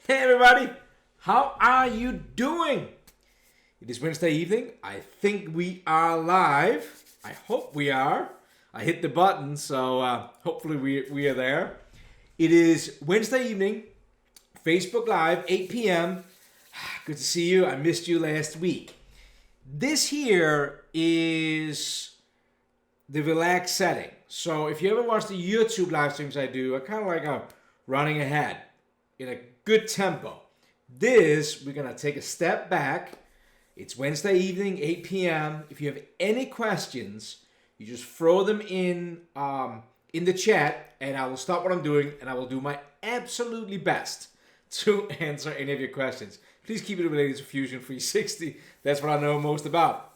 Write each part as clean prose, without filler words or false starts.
Hey everybody, how are you doing? It is Wednesday evening. I think we are live. I hope we are. I hit the button, so hopefully we are there. It is Wednesday evening, Facebook Live, 8 p.m. Good to see you. I missed you last week. This here is the relaxed setting. So if you ever watch the YouTube live streams I do, I kind of like running ahead in a good tempo. This, we're going to take a step back. It's Wednesday evening, 8 p.m. If you have any questions, you just throw them in the chat, and I will stop what I'm doing, and I will do my absolutely best to answer any of your questions. Please keep it related to Fusion 360. That's what I know most about.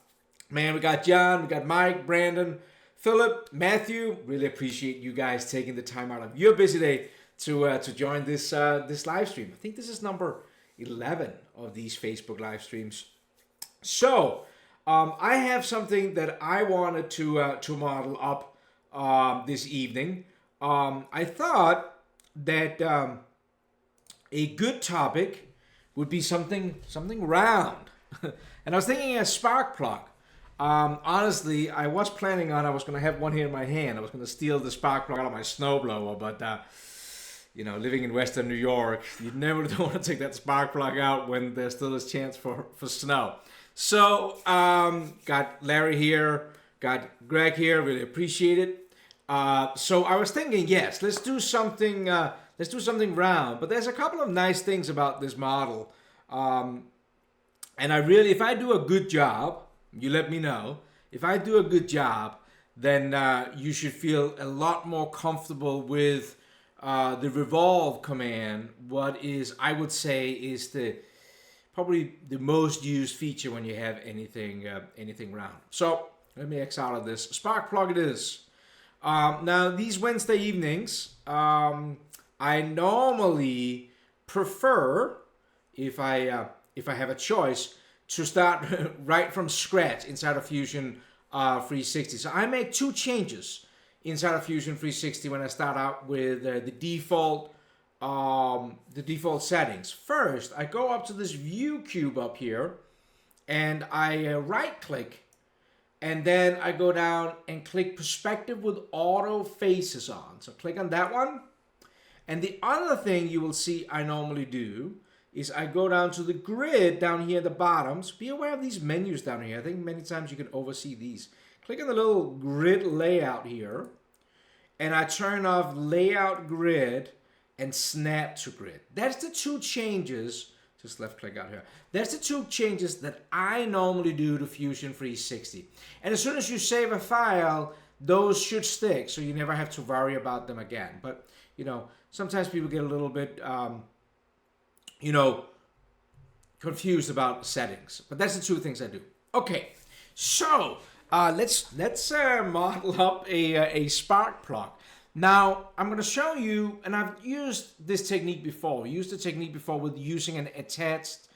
Man, we got John, we got Mike, Brandon, Philip, Matthew. Really appreciate you guys taking the time out of your busy day to join this live stream. I think this is number 11 of these Facebook live streams. So I have something that I wanted to model up this evening. I thought that a good topic would be something round, and I was thinking a spark plug. Honestly, I was planning on I was going to have one here in my hand. I was going to steal the spark plug out of my snowblower, but living in Western New York, you never don't want to take that spark plug out when there still is chance for snow. So, got Larry here, got Greg here, really appreciate it. So I was thinking, yes, let's do something round. But there's a couple of nice things about this model. And if I do a good job, you let me know. If I do a good job, then you should feel a lot more comfortable with the revolve command. What is, I would say, is probably the most used feature when you have anything round. So let me X out of this. Spark plug it is. Now these Wednesday evenings, I normally prefer, if I have a choice, to start right from scratch inside of Fusion 360. So I make two changes inside of Fusion 360 when I start out with the default settings. First, I go up to this view cube up here, and I right click, and then I go down and click perspective with auto faces on. So click on that one. And the other thing you will see I normally do is I go down to the grid down here at the bottom. So be aware of these menus down here. I think many times you can oversee these. Click on the little grid layout here, and I turn off layout grid and snap to grid. That's the two changes. Just left click out here. That's the two changes that I normally do to Fusion 360. And as soon as you save a file, those should stick, so you never have to worry about them again. But sometimes people get a little bit confused about settings. But that's the two things I do. Okay, so let's model up a spark plug. Now I'm going to show you, and I've used this technique before. I used the technique before with using an attached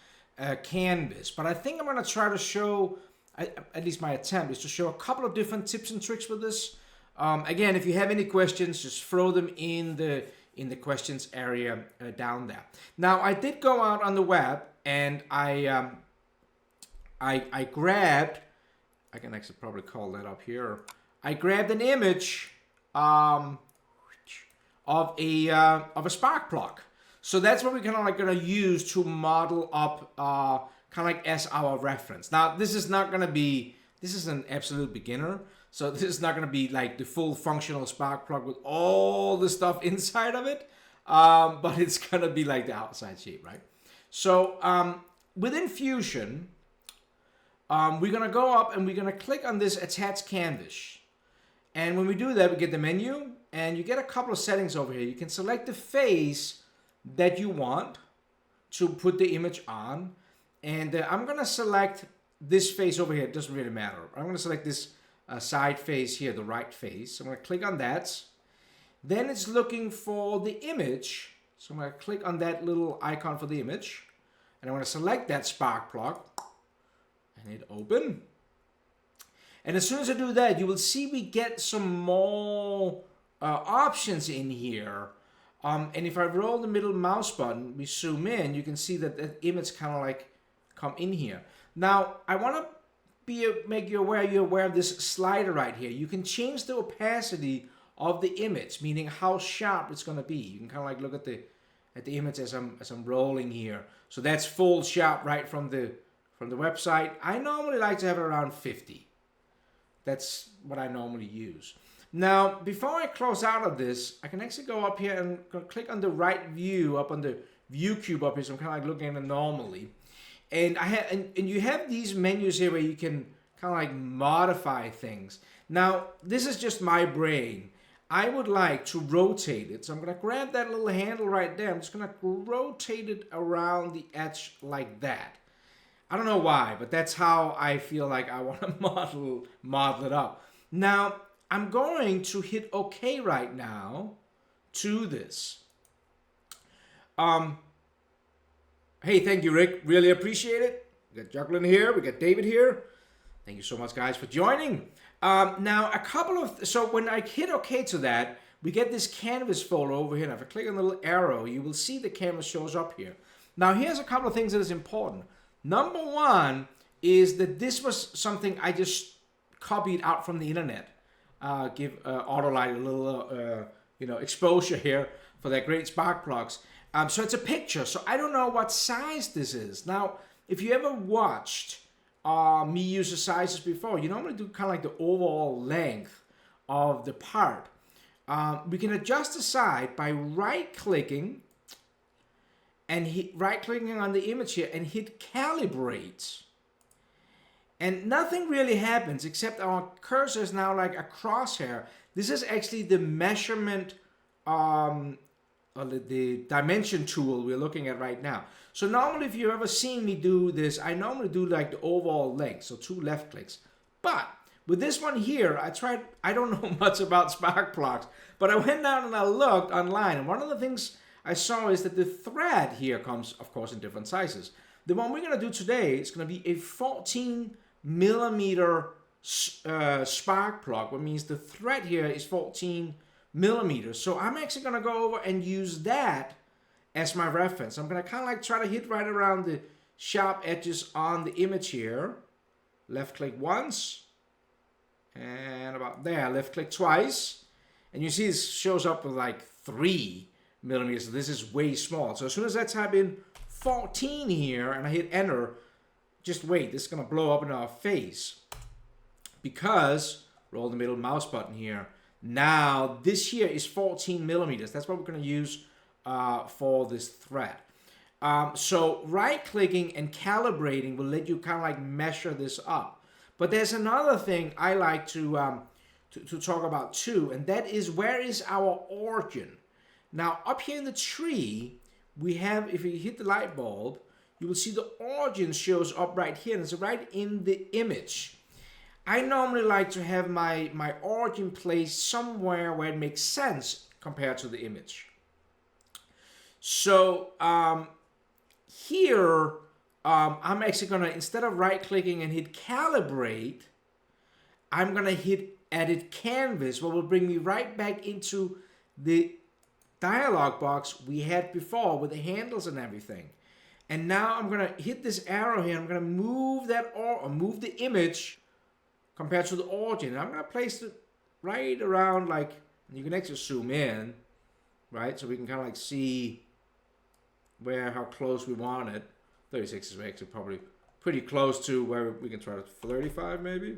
canvas, but I think I'm going to try to show, at least my attempt is to show a couple of different tips and tricks with this. Again, if you have any questions, just throw them in the questions area down there. Now I did go out on the web, and I grabbed, I can actually probably call that up here. I grabbed an image of a spark plug. So that's what we're kind of like going to use to model up kind of like as our reference. Now this is an absolute beginner. So this is not going to be like the full functional spark plug with all the stuff inside of it. But it's going to be like the outside shape, right? So within Fusion, we're going to go up and we're going to click on this attach canvas. And when we do that, we get the menu, and you get a couple of settings over here. You can select the face that you want to put the image on. And I'm going to select this face over here. It doesn't really matter. I'm going to select this side face here, the right face. I'm going to click on that. Then it's looking for the image. So I'm going to click on that little icon for the image. And I'm going to select that spark plug. And hit open. And as soon as I do that, you will see we get some more options in here And if I roll the middle mouse button, we zoom in, you can see that the image kind of like come in here. Now, I want to make you aware of this slider right here. You can change the opacity of the image, meaning how sharp it's going to be. You can kind of like look at the image as I'm rolling here. So that's full sharp right from the website. I normally like to have it around 50. That's what I normally use. Now, before I close out of this, I can actually go up here and click on the right view up on the view cube up here. So I'm kind of like looking at it normally. And and you have these menus here where you can kind of like modify things. Now, this is just my brain. I would like to rotate it. So I'm going to grab that little handle right there. I'm just going to rotate it around the edge like that. I don't know why, but that's how I feel like I want to model it up. Now, I'm going to hit OK right now to this. Hey, thank you, Rick. Really appreciate it. We got Jacqueline here. We got David here. Thank you so much, guys, for joining. Now, so when I hit OK to that, we get this canvas folder over here. Now, if I click on the little arrow, you will see the canvas shows up here. Now, here's a couple of things that is important. Number one is that this was something I just copied out from the internet. Give Autolite a little, exposure here for their great spark plugs. So it's a picture. So I don't know what size this is. Now, if you ever watched me use the sizes before, you normally do kind of like the overall length of the part. We can adjust the size by right-clicking and right-clicking on the image here and hit calibrate. And nothing really happens except our cursor is now like a crosshair. This is actually the measurement, or the dimension tool we're looking at right now. So normally if you've ever seen me do this, I normally do like the overall length, so 2 left clicks. But with this one here, I don't know much about spark plugs, but I went down and I looked online, and one of the things I saw is that the thread here comes, of course, in different sizes. The one we're going to do today is going to be a 14 millimeter spark plug, which means the thread here is 14 millimeters. So I'm actually going to go over and use that as my reference. I'm going to kind of like try to hit right around the sharp edges on the image here. Left click once, and about there, left click twice. And you see this shows up with like 3 millimeters. So this is way small. So as soon as I type in 14 here and I hit enter, just wait, this is going to blow up in our face. Because, roll the middle mouse button here. Now, this here is 14 millimeters. That's what we're going to use for this thread. So, right-clicking and calibrating will let you kind of like measure this up. But there's another thing I like to talk about too, and that is, where is our origin? Now, up here in the tree, we have, if you hit the light bulb, you will see the origin shows up right here, and it's right in the image. I normally like to have my origin placed somewhere where it makes sense compared to the image. So here, I'm actually going to, instead of right-clicking and hit calibrate, I'm going to hit edit canvas, what will bring me right back into the dialog box we had before with the handles and everything. And now I'm going to hit this arrow here. I'm going to move that or move the image compared to the origin. And I'm going to place it right around, like, you can actually zoom in, right? So we can kind of like see how close we want it. 36 is actually probably pretty close to where we can try to 35 maybe.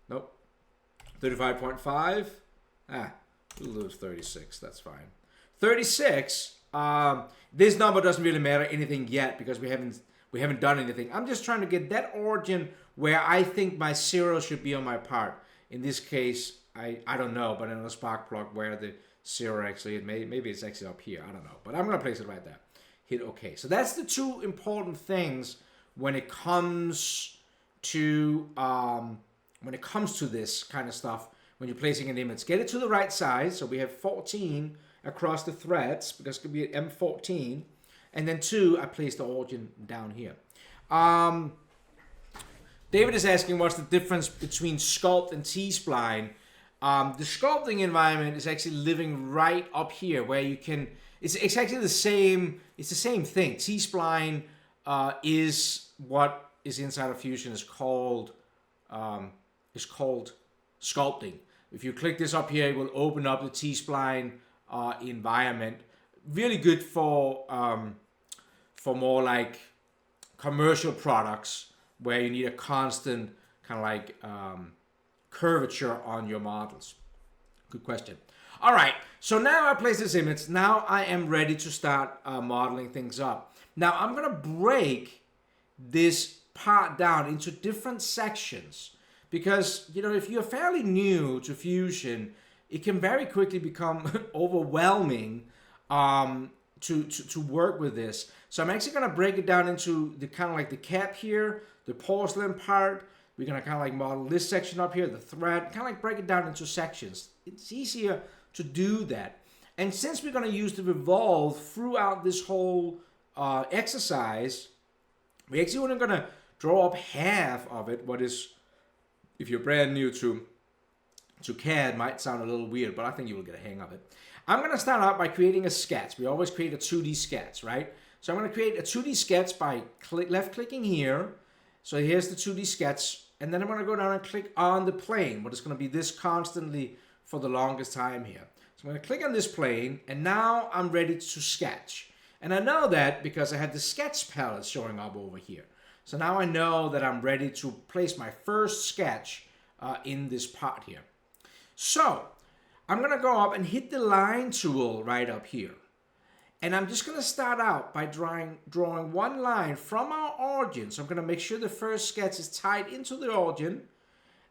Nope. 35.5. We'll lose 36. That's fine. 36. This number doesn't really matter anything yet because we haven't done anything. I'm just trying to get that origin where I think my 0 should be on my part. In this case, I don't know, but in a spark plug where the 0 actually, maybe it's actually up here. I don't know, but I'm gonna place it right there. Hit OK. So that's the 2 important things when it comes to this kind of stuff. When you're placing an image, get it to the right size. So we have 14 across the threads because it could be an M14, and then 2, I place the origin down here. David is asking what's the difference between sculpt and T-spline. The sculpting environment is actually living right up here, where you can It's exactly the same. It's the same thing. T-spline is what is inside of Fusion is called sculpting. If you click this up here, it will open up the T-spline environment. Really good for more like commercial products where you need a constant kind of like curvature on your models. Good question. All right, so now I place this image. Now I am ready to start modeling things up. Now I'm gonna break this part down into different sections because, you know, if you're fairly new to Fusion, it can very quickly become overwhelming to work with this. So I'm actually gonna break it down into the kind of like the cap here, the porcelain part. We're gonna kind of like model this section up here, the thread, kind of like break it down into sections. It's easier to do that. And since we're gonna use the revolve throughout this whole exercise, we're actually only gonna draw up half of it. What is, if you're brand new to CAD, might sound a little weird, but I think you will get a hang of it. I'm gonna start out by creating a sketch. We always create a 2D sketch, right? So I'm gonna create a 2D sketch by left clicking here. So here's the 2D sketch, and then I'm gonna go down and click on the plane, but it's gonna be this constantly for the longest time here. So I'm gonna click on this plane, and now I'm ready to sketch. And I know that because I had the sketch palette showing up over here. So now I know that I'm ready to place my first sketch in this part here. So I'm gonna go up and hit the line tool right up here. And I'm just gonna start out by drawing one line from our origin. So I'm gonna make sure the first sketch is tied into the origin.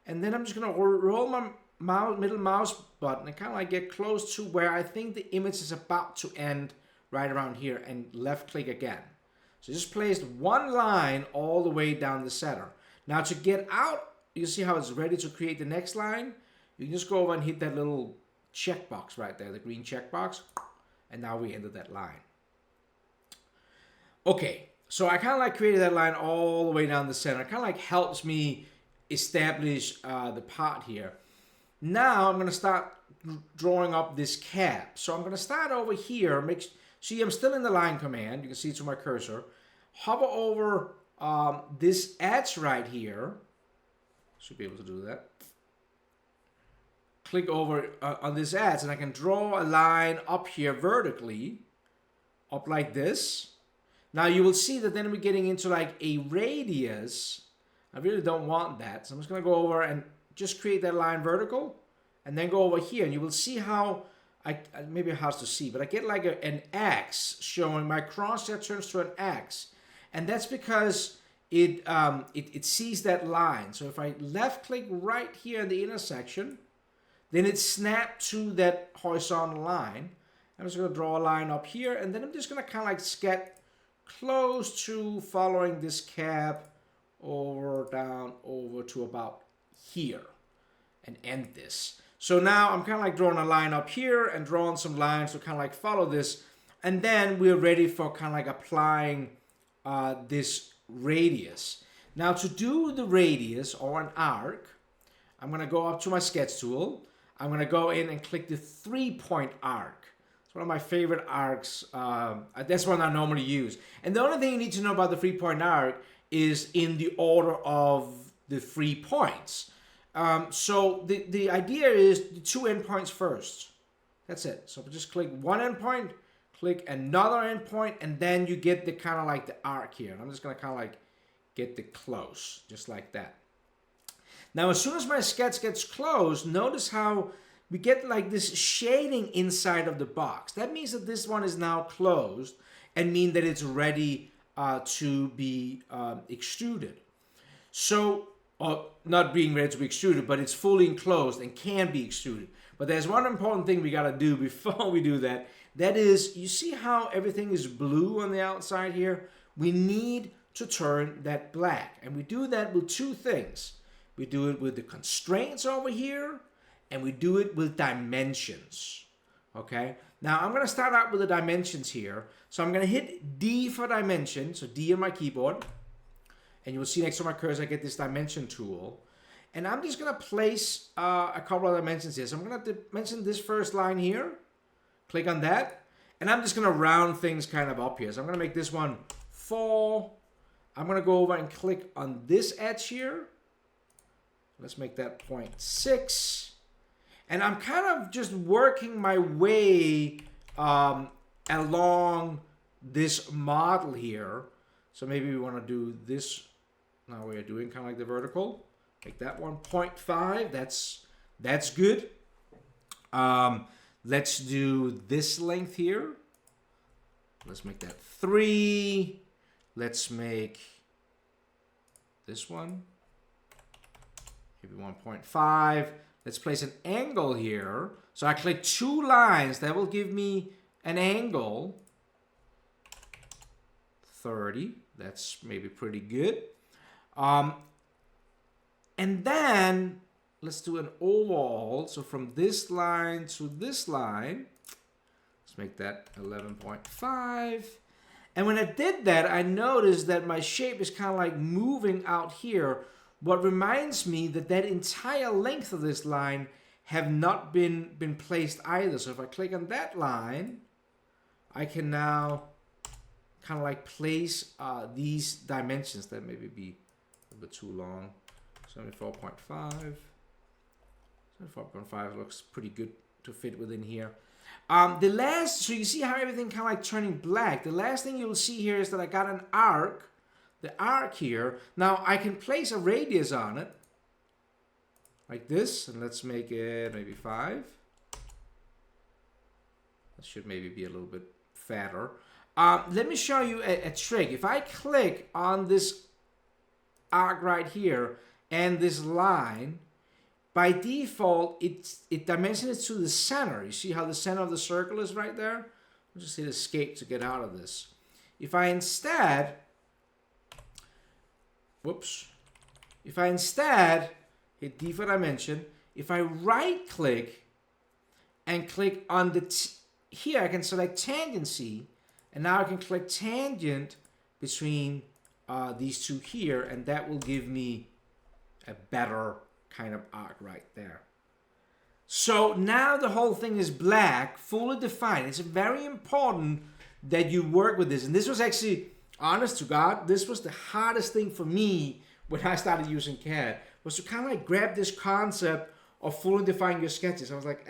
And then I'm just gonna roll my middle mouse button and kind of like get close to where I think the image is about to end, right around here, and left click again. So just placed one line all the way down the center. Now to get out, you see how it's ready to create the next line? You can just go over and hit that little checkbox right there, the green checkbox, and now we entered that line. Okay, so I kind of like created that line all the way down the center. It kind of like helps me establish the part here. Now I'm going to start drawing up this cap. So I'm going to start over here. See, I'm still in the line command. You can see it through my cursor. Hover over this edge right here. Should be able to do that. Click over on this edge, and I can draw a line up here vertically, up like this. Now you will see that then we're getting into like a radius. I really don't want that, so I'm just going to go over and just create that line vertical, and then go over here, and you will see how maybe hard to see, but I get like an X showing. My crosshair turns to an X, and that's because it sees that line. So if I left click right here in the intersection, then it snapped to that horizontal line. I'm just going to draw a line up here, and then I'm just going to kind of like get close to following this cap down over to about here and end this. So now I'm kind of like drawing a line up here and drawing some lines to kind of like follow this, and then we're ready for kind of like applying this radius. Now to do the radius or an arc, I'm going to go up to my sketch tool. I'm going to go in and click the 3-point arc. It's one of my favorite arcs. That's one I normally use. And the only thing you need to know about the 3-point arc is in the order of the 3 points. So the idea is the 2 endpoints first. That's it. So just click one endpoint, click another endpoint, and then you get the kind of like the arc here. And I'm just going to kind of like get the close, just like that. Now, as soon as my sketch gets closed, notice how we get like this shading inside of the box. That means that this one is now closed and mean that it's ready to be extruded. So, not being ready to be extruded, but it's fully enclosed and can be extruded. But there's one important thing we got to do before we do that. That is, you see how everything is blue on the outside here? We need to turn that black. And we do that with 2 things. We do it with the constraints over here, and we do it with dimensions. Okay? Now, I'm going to start out with the dimensions here. So I'm going to hit D for dimension, so D on my keyboard. And you will see next to my cursor, I get this dimension tool. And I'm just going to place a couple of dimensions here. So I'm going to dimension this first line here. Click on that. And I'm just going to round things kind of up here. So I'm going to make this one 4. I'm going to go over and click on this edge here. Let's make that 0.6. And I'm kind of just working my way along this model here. So maybe we want to do this. Now we're doing kind of like the vertical. Make that one 0.5. That's good. Let's do this length here. Let's make that 3. Let's make this one maybe 1.5. Let's place an angle here. So I click 2 lines. That will give me an angle 30. That's maybe pretty good. And then let's do an overall. So from this line to this line, let's make that 11.5. And when I did that, I noticed that my shape is kind of like moving out here. What reminds me that that entire length of this line have not been placed either. So if I click on that line, I can now kind of like place these dimensions. That maybe be a bit too long. 74.5. 74.5 looks pretty good to fit within here. So you see how everything kind of like turning black. The last thing you'll see here is that I got an arc. The arc here. Now I can place a radius on it. Like this. And let's make it maybe 5. That should maybe be a little bit fatter. Let me show you a trick. If I click on this arc right here and this line, by default, it dimensions it to the center. You see how the center of the circle is right there? I'll just hit escape to get out of this. If I instead, hit D for dimension, if I right click and click on here, I can select tangency, and now I can click tangent between these two here, and that will give me a better kind of arc right there. So now the whole thing is black, fully defined. It's very important that you work with this. And this was actually, honest to God, this was the hardest thing for me when I started using CAD, was to kind of like grab this concept of fully defining your sketches. I was like,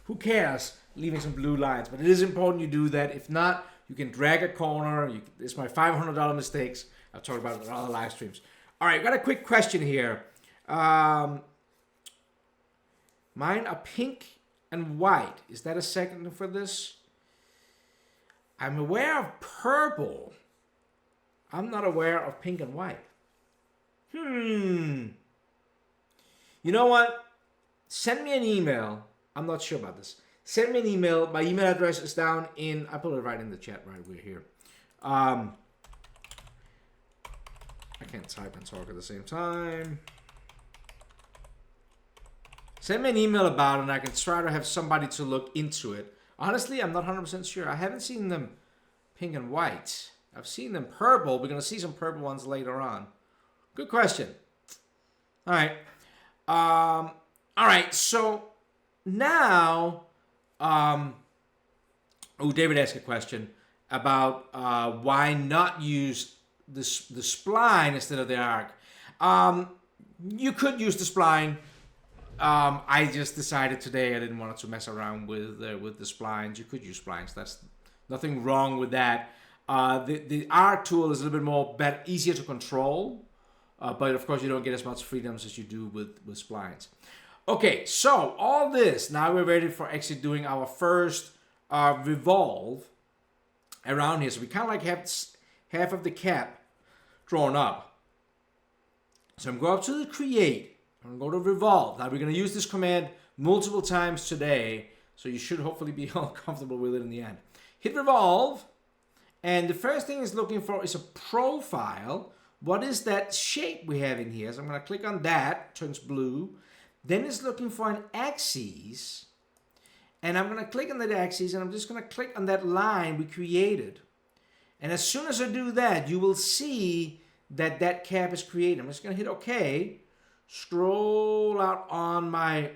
who cares leaving some blue lines? But it is important you do that. If not, you can drag a corner. It's my $500 mistakes. I'll talk about it in other live streams. All right, got a quick question here. Mine are pink and white. Is that a second for this? I'm aware of purple. I'm not aware of pink and white. You know what? Send me an email. I'm not sure about this. Send me an email. My email address is down in, I put it right in the chat right over here. I can't type and talk at the same time. Send me an email about it and I can try to have somebody to look into it. Honestly, I'm not 100% sure. I haven't seen them pink and white. I've seen them purple. We're going to see some purple ones later on. Good question. All right. All right. So now, David asked a question about why not use the spline instead of the arc. You could use the spline. I just decided today I didn't want to mess around with the splines. You could use splines. That's nothing wrong with that. The arc tool is a little bit more easier to control, but of course you don't get as much freedoms as you do with splines. Okay, so all this, now we're ready for actually doing our first revolve around here. So we kind of like have half of the cap drawn up. So I'm going up to the create. I'm going to go to revolve. Now we're going to use this command multiple times today, so you should hopefully be all comfortable with it in the end. Hit revolve, and the first thing it's looking for is a profile. What is that shape we have in here? So I'm going to click on that, turns blue. Then it's looking for an axis, and I'm going to click on that axis, and I'm just going to click on that line we created. And as soon as I do that, you will see that that cap is created. I'm just going to hit OK. Scroll out on my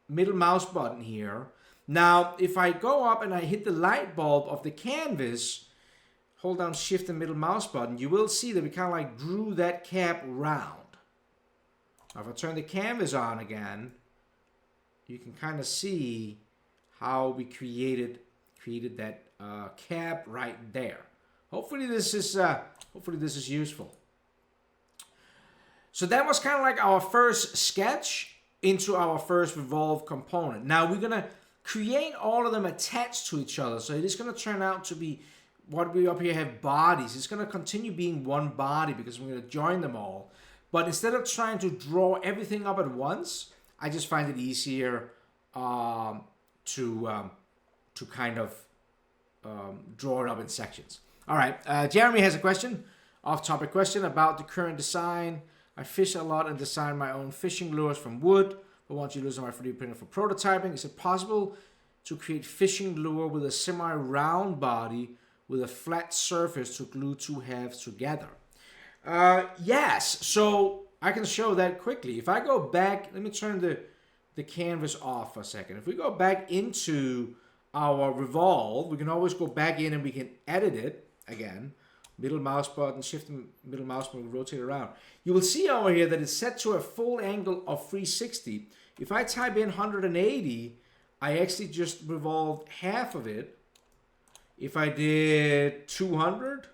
middle mouse button here. Now, if I go up and I hit the light bulb of the canvas, hold down shift and middle mouse button, you will see that we kind of like drew that cap round. Now, if I turn the canvas on again, you can kind of see how we created that cap right there. Hopefully this is useful. So that was kind of like our first sketch into our first revolve component. Now we're gonna create all of them attached to each other. So it is gonna turn out to be what we up here have bodies. It's gonna continue being one body because we're gonna join them all. But instead of trying to draw everything up at once, I just find it easier to kind of draw it up in sections. All right, Jeremy has a question, off-topic question about the current design. I fish a lot and design my own fishing lures from wood, but want to use my 3D printer for prototyping. Is it possible to create fishing lure with a semi-round body with a flat surface to glue two halves together? Yes, so I can show that quickly. If I go back, let me turn the canvas off for a second. If we go back into our revolve, we can always go back in and we can edit it again. Middle mouse button, shift and middle mouse button, rotate around. You will see over here that it's set to a full angle of 360. If I type in 180, I actually just revolved half of it. If I did 200,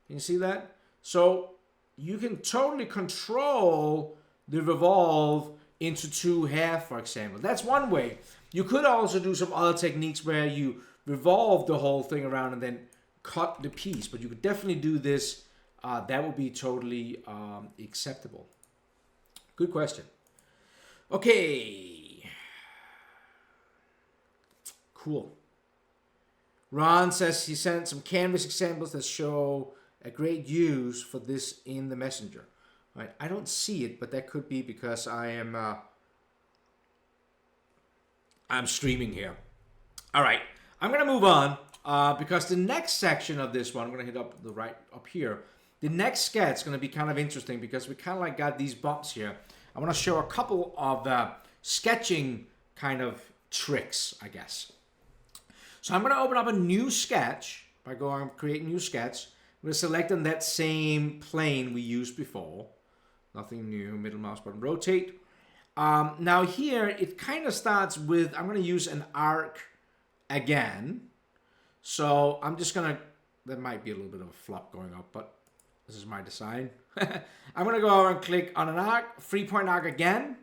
can you see that? So you can totally control the revolve into two half, for example. That's one way. You could also do some other techniques where you revolve the whole thing around and then cut the piece, but you could definitely do this. That would be totally acceptable. Good question. Okay. Cool. Ron says he sent some canvas examples that show a great use for this in the messenger. Right? I don't see it, but that could be because I'm streaming here. All right, I'm gonna move on because the next section of this one, I'm gonna hit up the right up here. The next sketch is gonna be kind of interesting because we kind of like got these bumps here. I want to show a couple of sketching kind of tricks, I guess. So I'm gonna open up a new sketch by going create new sketch. I'm gonna select on that same plane we used before. Nothing new. Middle mouse button, rotate. Now here, it kind of starts with, I'm going to use an arc again. So I'm just going to, there might be a little bit of a flop going up, but this is my design. I'm going to go over and click on an arc, 3-point arc again.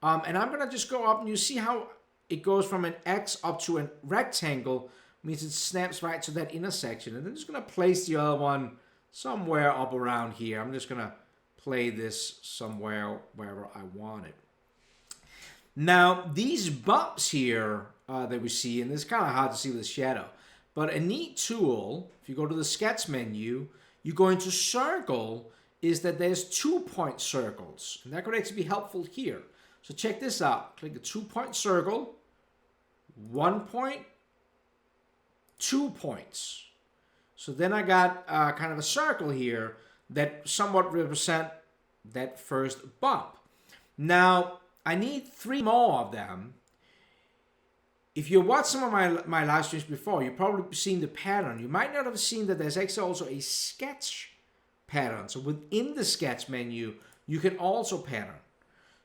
And I'm going to just go up and you see how it goes from an X up to a rectangle. Means it snaps right to that intersection. And I'm just going to place the other one somewhere up around here. I'm just going to play this somewhere wherever I want it. Now, these bumps here that we see, and it's kind of hard to see with the shadow, but a neat tool, if you go to the sketch menu, you go into circle, is that there's 2-point circles. And that could actually be helpful here. So check this out. Click the 2-point circle, 1 point, 2 points. So then I got kind of a circle here that somewhat represent that first bump. Now, I need 3 more of them. If you watched some of my live streams before, you've probably seen the pattern. You might not have seen that there's actually also a sketch pattern. So within the sketch menu, you can also pattern.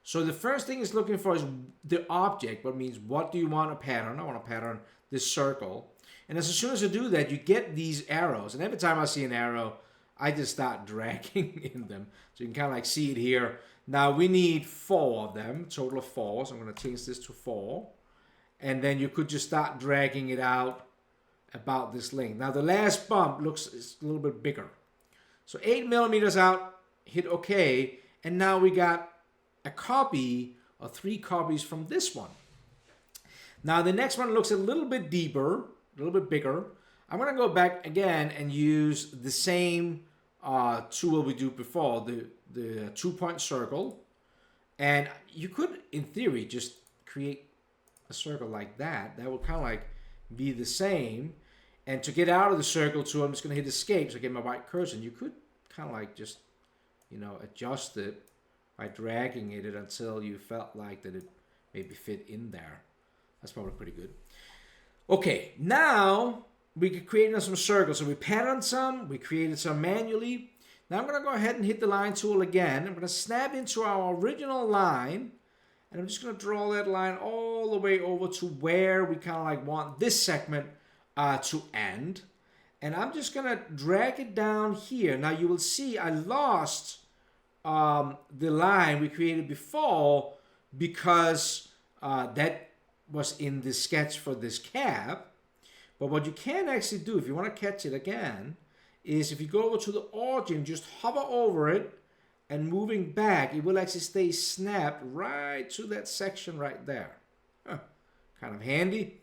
So the first thing it's looking for is the object, what means what do you want to pattern? I want to pattern this circle. And as soon as I do that, you get these arrows. And every time I see an arrow, I just start dragging in them. So you can kind of like see it here. Now we need 4 of them, total of 4. So I'm going to change this to 4. And then you could just start dragging it out about this length. Now the last bump looks a little bit bigger. So 8 millimeters out, hit OK. And now we got a copy or 3 copies from this one. Now the next one looks a little bit deeper, a little bit bigger. I'm going to go back again and use the same tool we do before, the 2-point circle. And you could, in theory, just create a circle like that. That would kind of like be the same. And to get out of the circle too, I'm just going to hit escape. So I get my white cursor. And you could kind of like just, you know, adjust it by dragging it until you felt like that it maybe fit in there. That's probably pretty good. Okay, now we could create some circles. So we patterned some, we created some manually. Now I'm going to go ahead and hit the line tool again. I'm going to snap into our original line, and I'm just going to draw that line all the way over to where we kind of like want this segment to end. And I'm just going to drag it down here. Now you will see I lost the line we created before because that was in the sketch for this cab. But what you can actually do if you want to catch it again is if you go over to the origin, just hover over it, and moving back, it will actually stay snapped right to that section right there. Kind of handy.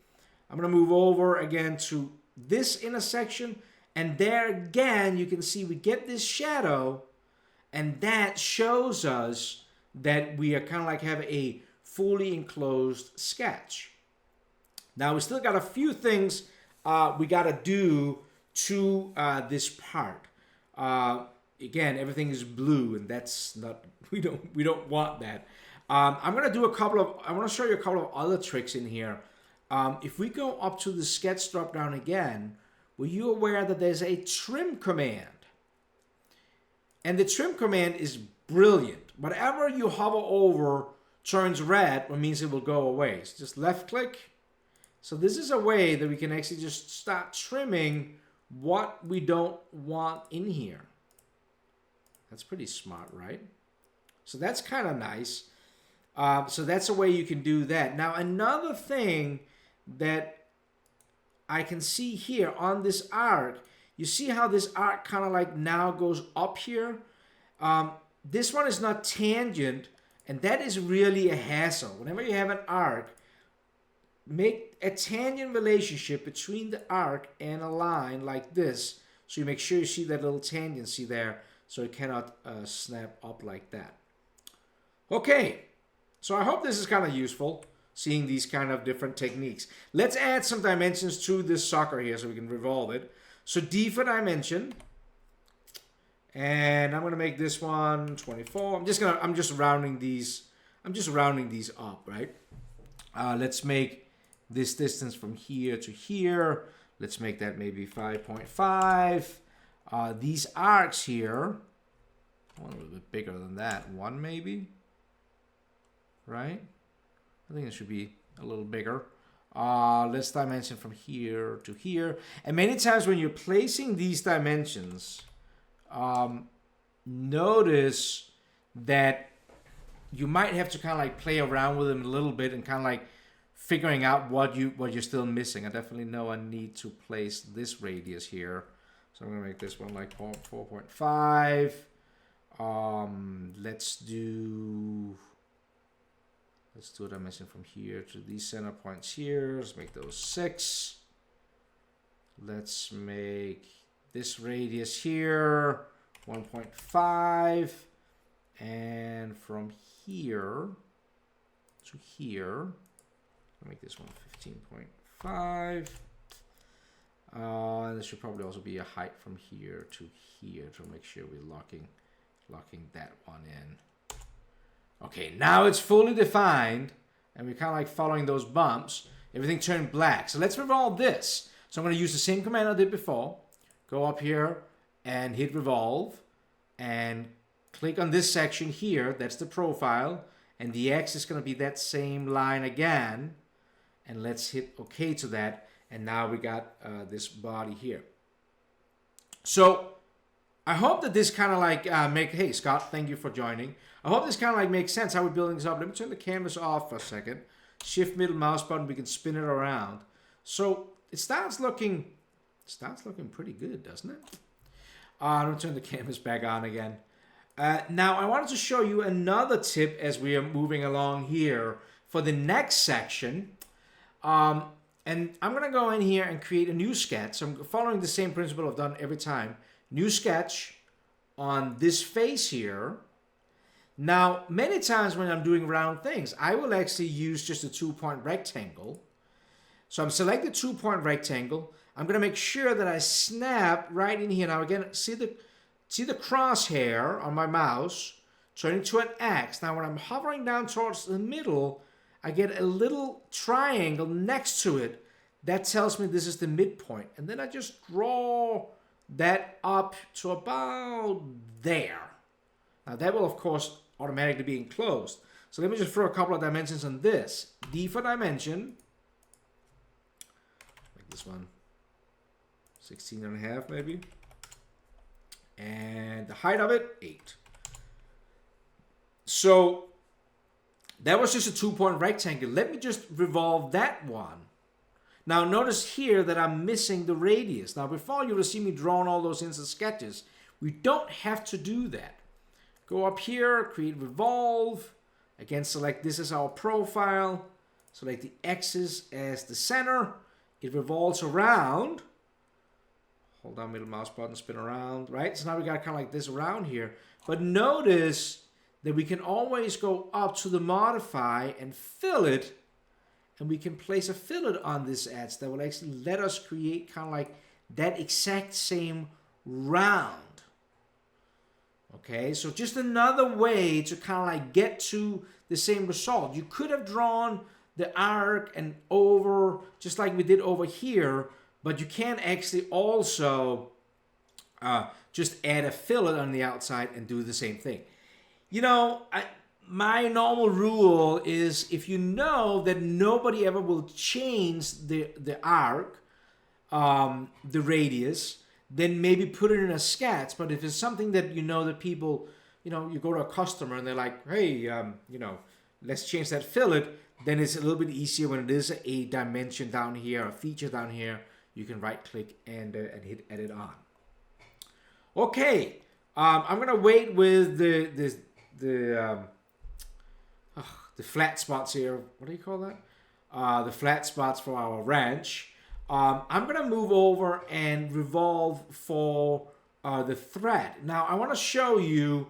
I'm going to move over again to this intersection, and there again you can see we get this shadow, and that shows us that we are kind of like have a fully enclosed sketch. Now we still got a few things we got to do to this part. Again, everything is blue, and that's not, we don't want that. I'm going to do I want to show you a couple of other tricks in here. If we go up to the sketch drop down again, were you aware that there's a trim command? And the trim command is brilliant. Whatever you hover over turns red, which means it will go away. So just left click. So this is a way that we can actually just start trimming what we don't want in here. That's pretty smart, right? So that's kind of nice. So that's a way you can do that. Now another thing that I can see here on this arc, you see how this arc kind of like now goes up here? This one is not tangent, and that is really a hassle. Whenever you have an arc, make a tangent relationship between the arc and a line like this, so you make sure you see that little tangency there, so it cannot snap up like that. Okay, so I hope this is kind of useful, seeing these kind of different techniques. Let's add some dimensions to this sucker here so we can revolve it. So D for dimension, and I'm gonna make this one 24. I'm just rounding these up, right? Let's make this distance from here to here. Let's make that maybe 5.5. These arcs here, one a little bit bigger than that. One maybe, right? I think it should be a little bigger. Let's dimension from here to here. And many times when you're placing these dimensions, notice that you might have to kind of like play around with them a little bit and kind of like figuring out what you're still missing. I definitely know I need to place this radius here. So I'm gonna make this one like 4.5. Let's do a dimension from here to these center points here. Let's make those 6. Let's make this radius here 1.5, and from here to here, I'll make this one 15.5. This should probably also be a height from here to here to make sure we're locking that one in. Okay, now it's fully defined, and we're kind of like following those bumps. Everything turned black. So let's revolve this. So I'm going to use the same command I did before. Go up here and hit revolve, and click on this section here. That's the profile, and the X is going to be that same line again. And let's hit OK to that, and now we got this body here. So I hope that this kind of like hey Scott, thank you for joining. I hope this kind of like makes sense how we're building this up. Let me turn the canvas off for a second. Shift middle mouse button, we can spin it around. So it starts looking pretty good, doesn't it? I'm gonna turn the canvas back on again. Now I wanted to show you another tip as we are moving along here for the next section. And I'm gonna go in here and create a new sketch. So I'm following the same principle I've done every time. New sketch on this face here. Now, many times when I'm doing round things, I will actually use just a 2-point rectangle. So I'm selecting 2-point rectangle. I'm going to make sure that I snap right in here. Now again, see the crosshair on my mouse turning to an X. Now when I'm hovering down towards the middle, I get a little triangle next to it. That tells me this is the midpoint. And then I just draw that up to about there. Now that will, of course, automatically be enclosed. So let me just throw a couple of dimensions on this. D for dimension. Like this one. 16.5 maybe. And the height of it, 8. So that was just a 2-point rectangle. Let me just revolve that one. Now notice here that I'm missing the radius. Now before you will see me drawing all those into sketches. We don't have to do that. Go up here, create revolve. Again, select this as our profile. Select the axis as the center. It revolves around. Hold down middle mouse button, spin around, right? So now we got kind of like this around here. But notice that we can always go up to the modify and fill it. And we can place a fillet on this edge that will actually let us create kind of like that exact same round. Okay, so just another way to kind of like get to the same result. You could have drawn the arc and over, just like we did over here, but you can actually also just add a fillet on the outside and do the same thing. You know, my normal rule is if you know that nobody ever will change the arc, the radius, then maybe put it in a sketch. But if it's something that you know that people, you know, you go to a customer and they're like, hey, you know, let's change that fillet, then it's a little bit easier when it is a dimension down here, a feature down here. You can right click and hit edit on. Okay, I'm gonna wait with the flat spots here. What do you call that? The flat spots for our wrench. I'm gonna move over and revolve for the thread. Now I want to show you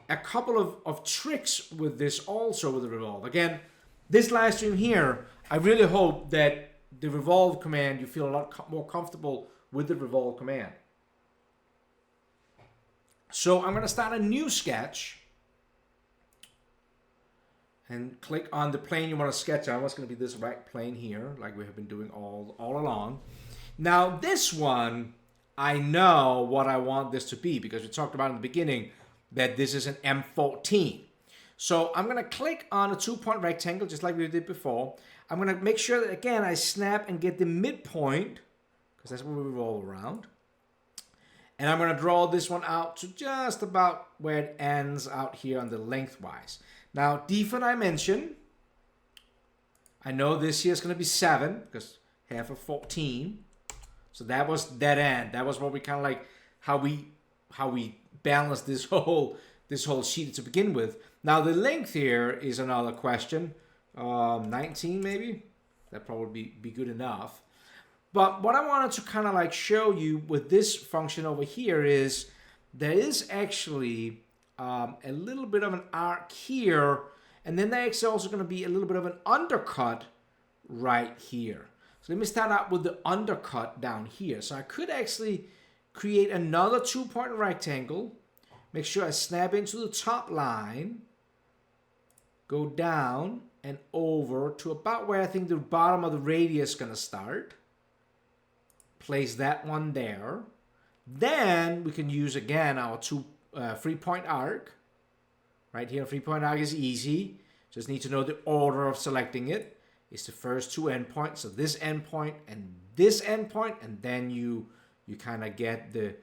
a couple of tricks with this also with the revolve. Again, this live stream here, I really hope that the revolve command, you feel a lot more comfortable with the revolve command. So I'm gonna start a new sketch and click on the plane you want to sketch on. What's going to be this right plane here, like we have been doing all along. Now this one, I know what I want this to be because we talked about in the beginning that this is an M14. So I'm going to click on a 2-point rectangle just like we did before. I'm going to make sure that, again, I snap and get the midpoint because that's what we revolve around. And I'm going to draw this one out to just about where it ends out here on the lengthwise. Now, D for dimension. I know this here is going to be 7 because half of 14. So that was dead end. That was what we kind of like how we balanced this whole sheet to begin with. Now the length here is another question. 19 maybe. That probably be good enough. But what I wanted to kind of like show you with this function over here is there is actually a little bit of an arc here, and then there's also going to be a little bit of an undercut right here. So let me start out with the undercut down here. So I could actually create another 2-point rectangle, make sure I snap into the top line, go down and over to about where I think the bottom of the radius is going to start. Place that one there. Then we can use again our 3-point arc. Right here, 3-point arc is easy. Just need to know the order of selecting it. It's the first 2 endpoints. So this endpoint and this endpoint, and then you kind of get the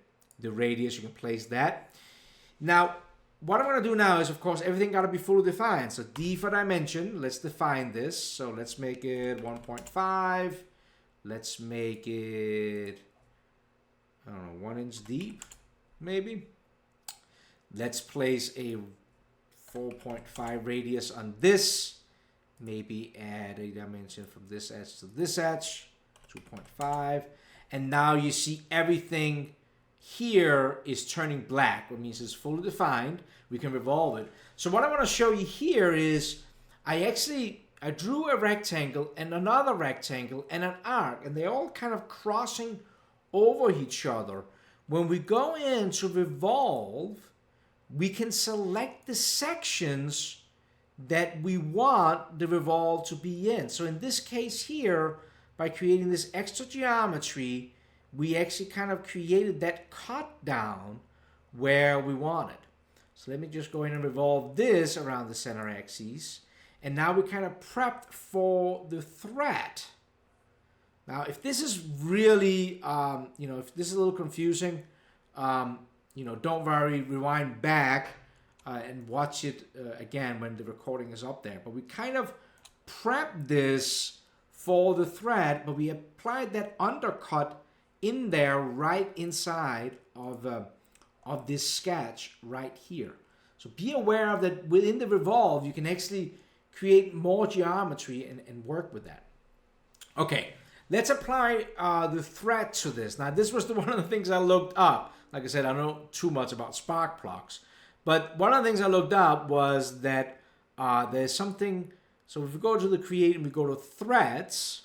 radius. You can place that. Now, what I'm going to do now is, of course, everything got to be fully defined. So D for dimension. Let's define this. So let's make it 1.5. Let's make it, I don't know, 1 inch deep, maybe. Let's place a 4.5 radius on this. Maybe add a dimension from this edge to this edge, 2.5. And now you see everything here is turning black, which means it's fully defined. We can revolve it. So what I want to show you here is I drew a rectangle and another rectangle and an arc, and they're all kind of crossing over each other. When we go in to revolve, we can select the sections that we want the revolve to be in. So in this case here, by creating this extra geometry, we actually kind of created that cut down where we wanted. So let me just go in and revolve this around the center axis. And now we kind of prepped for the thread. Now, if this is really, if this is a little confusing, don't worry, rewind back and watch it again when the recording is up there. But we kind of prepped this for the thread, but we applied that undercut in there right inside of this sketch right here. So be aware of that within the revolve, you can actually create more geometry and work with that. Okay, let's apply the thread to this. Now, this was one of the things I looked up. Like I said, I don't know too much about spark plugs. But one of the things I looked up was that there's something. So if we go to the create and we go to threads,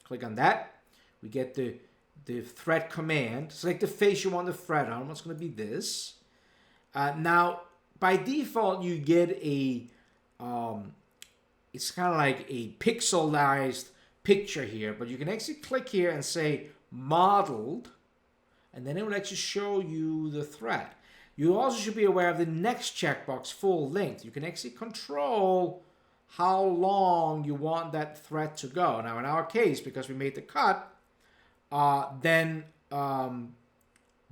click on that. We get the thread command. Select the face you want the thread on. What's going to be this. Now, by default, you get a, it's kind of like a pixelized picture here. But you can actually click here and say modeled. And then it will actually show you the thread. You also should be aware of the next checkbox, full length. You can actually control how long you want that thread to go. Now, in our case, because we made the cut, then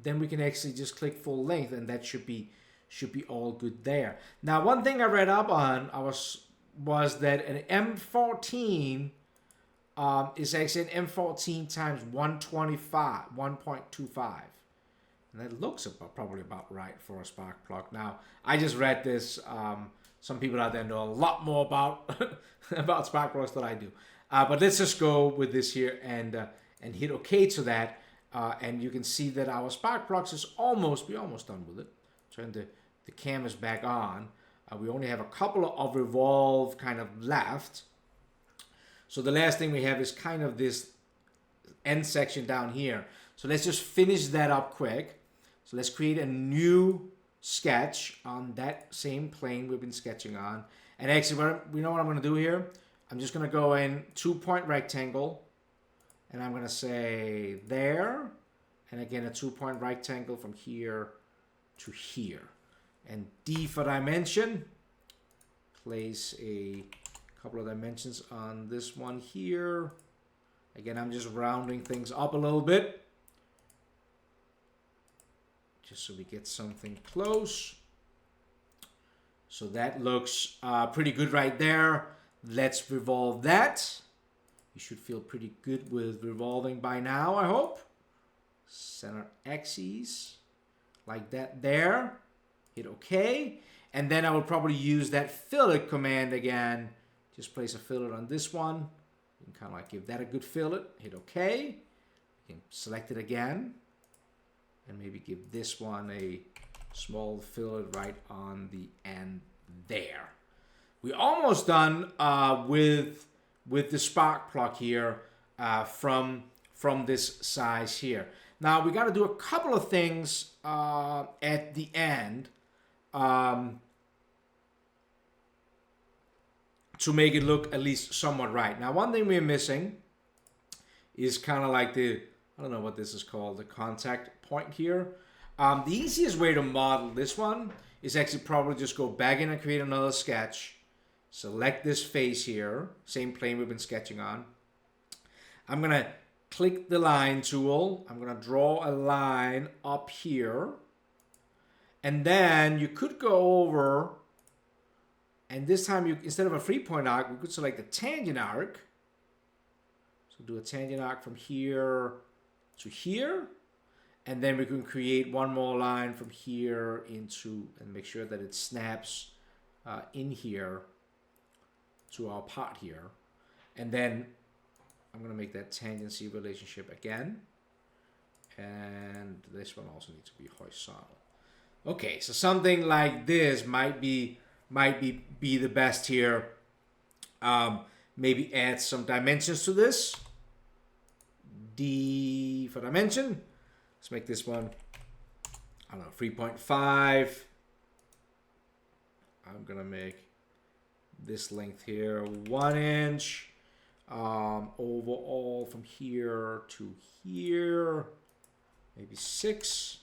we can actually just click full length, and that should be all good there. Now, one thing I read up on was that an M14 is actually an M14 times 1.25. And that looks probably about right for a spark plug. Now, I just read this. Some people out there know a lot more about about spark plugs than I do. But let's just go with this here and hit OK to that. And you can see that our spark plugs is almost done with it. Turn the canvas back on. We only have a couple of revolve kind of left. So the last thing we have is kind of this end section down here. So let's just finish that up quick. So let's create a new sketch on that same plane we've been sketching on. And actually, we know what I'm going to do here. I'm just going to go in 2-point rectangle. And I'm going to say there. And again, a 2-point rectangle from here to here. And D for dimension. Place a couple of dimensions on this one here. Again, I'm just rounding things up a little bit, just so we get something close. So that looks pretty good right there. Let's revolve that. You should feel pretty good with revolving by now, I hope. Center axis, like that there. Hit OK. And then I will probably use that fillet command again. Just place a fillet on this one. You can kind of like give that a good fillet. Hit OK. You can select it again. And maybe give this one a small fillet right on the end there. We're almost done with the spark plug here from this size here. Now we got to do a couple of things at the end to make it look at least somewhat right. Now, one thing we're missing is kind of like I don't know what this is called, the contact point here. The easiest way to model this one is actually probably just go back in and create another sketch. Select this face here, same plane we've been sketching on. I'm going to click the line tool. I'm going to draw a line up here. And then you could go over, and this time, instead of a 3-point arc, we could select a tangent arc. So do a tangent arc from here to here. And then we can create one more line from here into, and make sure that it snaps in here to our part here. And then I'm going to make that tangency relationship again. And this one also needs to be horizontal. Okay, so something like this might be the best here. Maybe add some dimensions to this. D for dimension. Let's make this one, I don't know, 3.5. I'm gonna make this length here, 1 inch. Overall from here to here, maybe 6.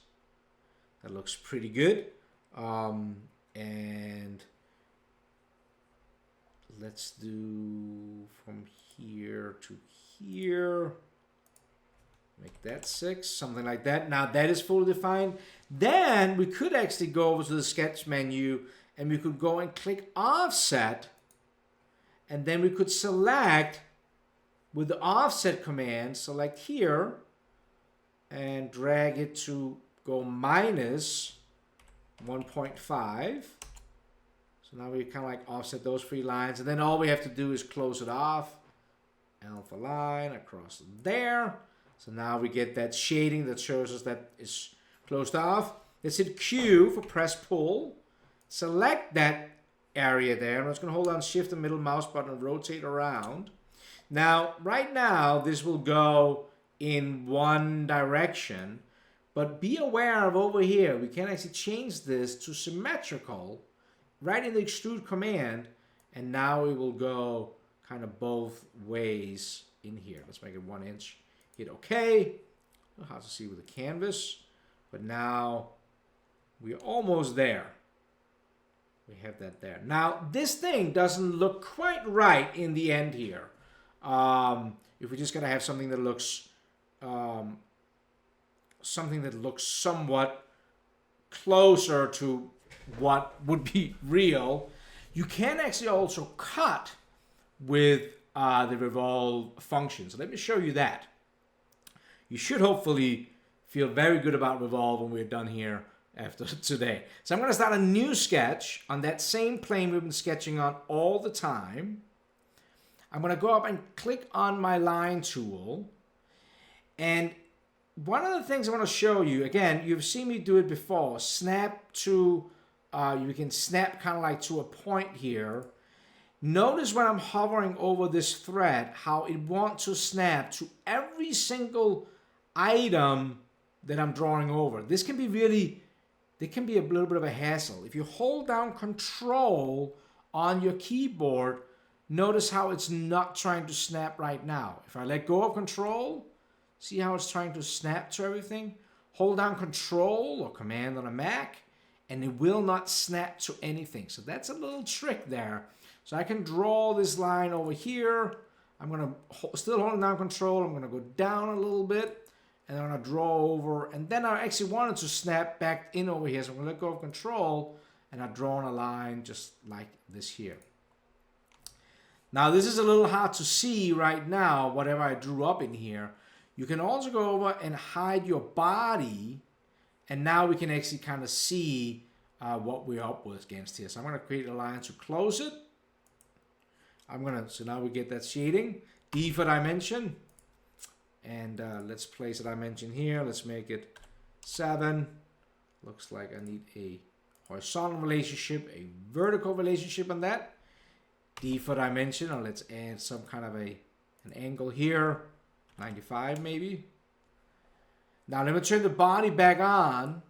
That looks pretty good. And let's do from here to here. Make that 6, something like that. Now that is fully defined. Then we could actually go over to the sketch menu and we could go and click offset. And then we could select with the offset command, select here and drag it to go minus 1.5. So now we kind of like offset those 3 lines. And then all we have to do is close it off. Alpha line across there. So now we get that shading that shows us that it's closed off. Let's hit Q for press pull. Select that area there. I'm just going to hold down Shift and middle mouse button and rotate around. Now, right now, this will go in one direction. But be aware of over here, we can actually change this to symmetrical right in the extrude command. And now it will go kind of both ways in here. Let's make it 1 inch. Hit OK. Hard to see with the canvas. But now we're almost there. We have that there. Now, this thing doesn't look quite right in the end here. If we're just going to have something that looks somewhat closer to what would be real, you can actually also cut with the revolve function. So let me show you that. You should hopefully feel very good about revolve when we're done here after today. So I'm going to start a new sketch on that same plane we've been sketching on all the time. I'm going to go up and click on my line tool. And one of the things I want to show you, again, you've seen me do it before. Snap to, you can snap kind of like to a point here. Notice when I'm hovering over this thread, how it wants to snap to every single item that I'm drawing over. This can be really, it can be a little bit of a hassle. If you hold down Control on your keyboard, notice how it's not trying to snap right now. If I let go of Control, see how it's trying to snap to everything? Hold down Control or Command on a Mac, and it will not snap to anything. So that's a little trick there. So I can draw this line over here. I'm going to still holding down Control. I'm going to go down a little bit, and I'm going to draw over. And then I actually wanted to snap back in over here. So I'm going to let go of Control, and I've drawn a line just like this here. Now, this is a little hard to see right now, whatever I drew up in here. You can also go over and hide your body, and now we can actually kind of see what we're up against here. So I'm going to create a line to close it. So now we get that shading. D for dimension. And let's place a dimension here. Let's make it 7. Looks like I need a horizontal relationship, a vertical relationship on that. D for dimension. Or let's add some kind of an angle here. 95 maybe. Now let me turn the body back on.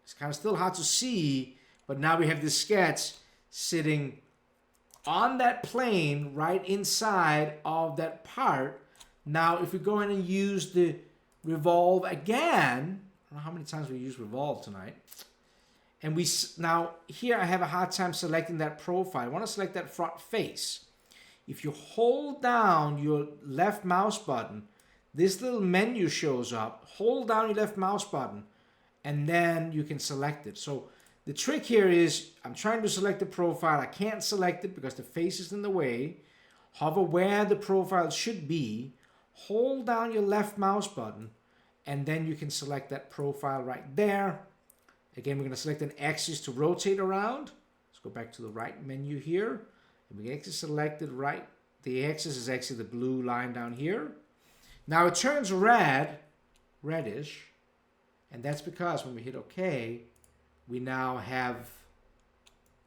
It's kind of still hard to see, but now we have this sketch sitting on that plane right inside of that part. Now if we go in and use the revolve again, I don't know how many times we use revolve tonight. And now here I have a hard time selecting that profile. I want to select that front face. If you hold down your left mouse button, this little menu shows up. Hold down your left mouse button, and then you can select it. So the trick here is I'm trying to select the profile. I can't select it because the face is in the way. Hover where the profile should be. Hold down your left mouse button, and then you can select that profile right there. Again, we're going to select an axis to rotate around. Let's go back to the right menu here. And we can actually select it right. The axis is actually the blue line down here. Now it turns reddish, and that's because when we hit OK, we now have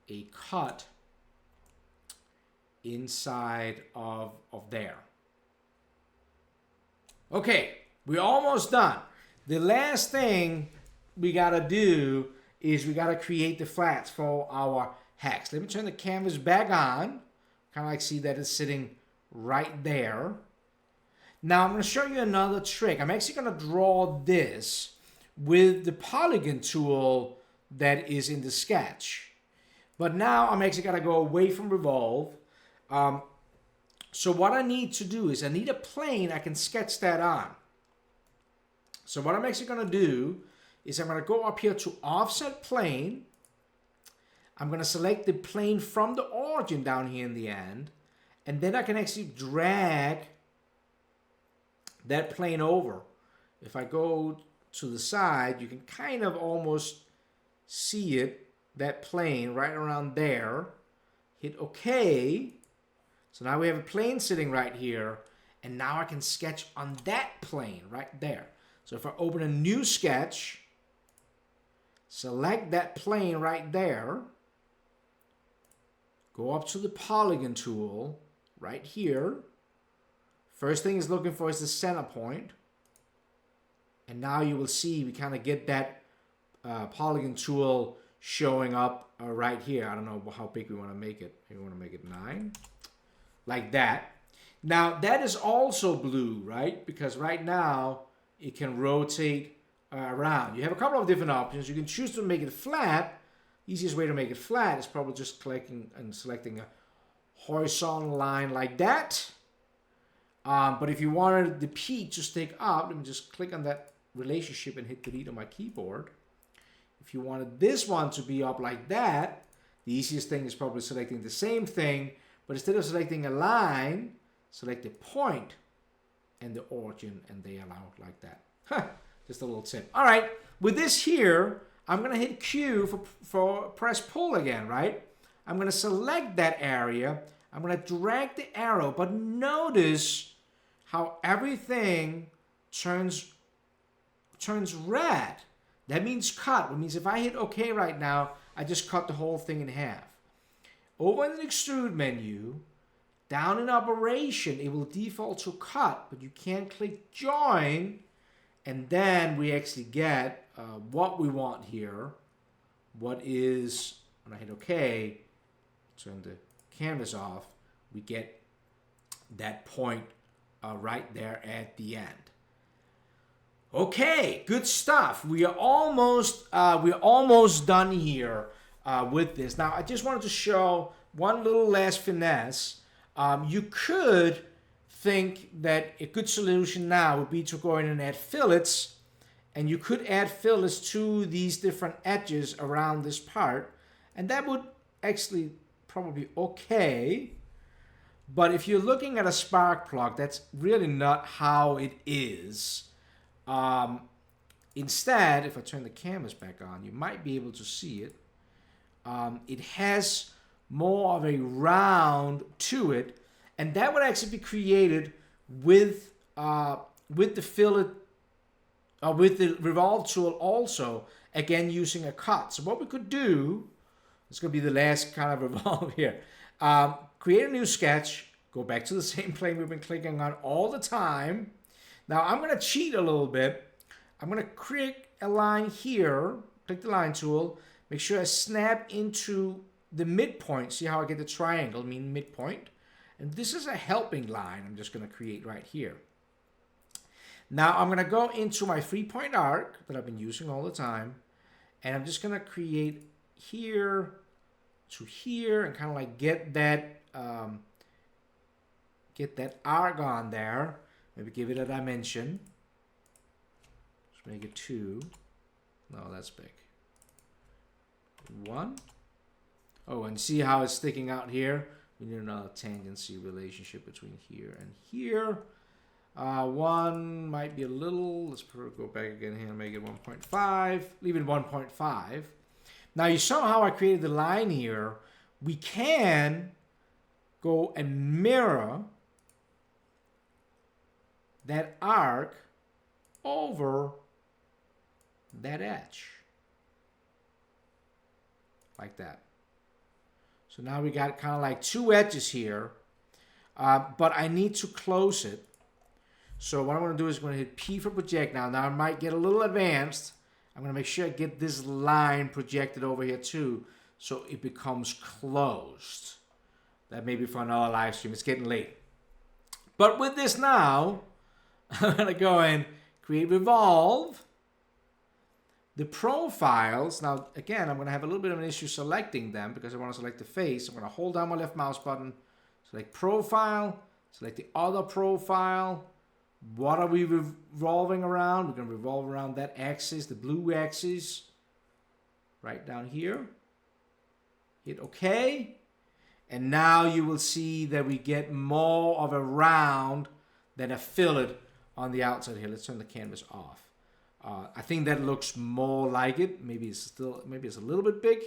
a cut inside of there. Okay, we're almost done. The last thing we gotta do is we gotta create the flats for our hacks. Let me turn the canvas back on. Kind of like see that it's sitting right there. Now I'm going to show you another trick. I'm actually going to draw this with the polygon tool that is in the sketch. But now I'm actually going to go away from revolve. So what I need to do is I need a plane I can sketch that on. So what I'm actually going to do is I'm going to go up here to offset plane. I'm going to select the plane from the origin down here in the end. And then I can actually drag that plane over. If I go to the side, you can kind of almost see it, that plane right around there. Hit OK. So now we have a plane sitting right here. And now I can sketch on that plane right there. So if I open a new sketch, select that plane right there, go up to the polygon tool right here. First thing it's looking for is the center point. And now you will see we kind of get that polygon tool showing up right here. I don't know how big we want to make it. Maybe we want to make it 9. Like that. Now that is also blue, right? Because right now it can rotate around. You have a couple of different options. You can choose to make it flat. Easiest way to make it flat is probably just clicking and selecting a horizontal line like that. But if you wanted the peak to stick up, let me just click on that relationship and hit delete on my keyboard. If you wanted this one to be up like that, the easiest thing is probably selecting the same thing, but instead of selecting a line, select the point and the origin, and they allow it like that. Just a little tip. All right, with this here, I'm going to hit Q for press pull again, right? I'm going to select that area. I'm going to drag the arrow, but notice how everything turns red. That means cut. That means if I hit OK right now, I just cut the whole thing in half. Over in the extrude menu, down in operation, it will default to cut, but you can't click join, and then we actually get what we want here. What is, when I hit OK, turn the canvas off, we get that point right there at the end. Okay, good stuff. We're almost done here with this. Now, I just wanted to show one little last finesse. You could think that a good solution now would be to go in and add fillets, and you could add fillets to these different edges around this part, and that would actually probably okay. But if you're looking at a spark plug, that's really not how it is. Instead, if I turn the canvas back on, you might be able to see it. It has more of a round to it, and that would actually be created with the fillet, with the revolve tool also, again using a cut. So what we could do, it's going to be the last kind of revolve here. Create a new sketch, go back to the same plane we've been clicking on all the time. Now I'm going to cheat a little bit. I'm going to create a line here, click the line tool, make sure I snap into the midpoint. See how I get the triangle, mean midpoint. And this is a helping line I'm just going to create right here. Now I'm going to go into my 3-point arc that I've been using all the time, and I'm just going to create here to here and kind of like get that arc on there. Maybe give it a dimension. Just make it 2. No, that's big. 1. Oh, and see how it's sticking out here? We need another tangency relationship between here and here. 1 might be a little, let's go back again here and make it 1.5. Leave it 1.5. Now you saw how I created the line here. We can go and mirror that arc over that edge. Like that. So now we got kind of like 2 edges here, but I need to close it. So what I'm going to do is I'm going to hit P for project now. Now I might get a little advanced. I'm going to make sure I get this line projected over here too, so it becomes closed. that may be for another live stream. It's getting late. But with this now, I'm going to go and create revolve. The profiles, now again, I'm going to have a little bit of an issue selecting them because I want to select the face. I'm going to hold down my left mouse button, select profile, select the other profile. What are we revolving around? We're going to revolve around that axis, the blue axis, right down here. Hit OK. And now you will see that we get more of a round than a fillet on the outside here. Let's turn the canvas off. I think that looks more like it. Maybe it's a little bit big.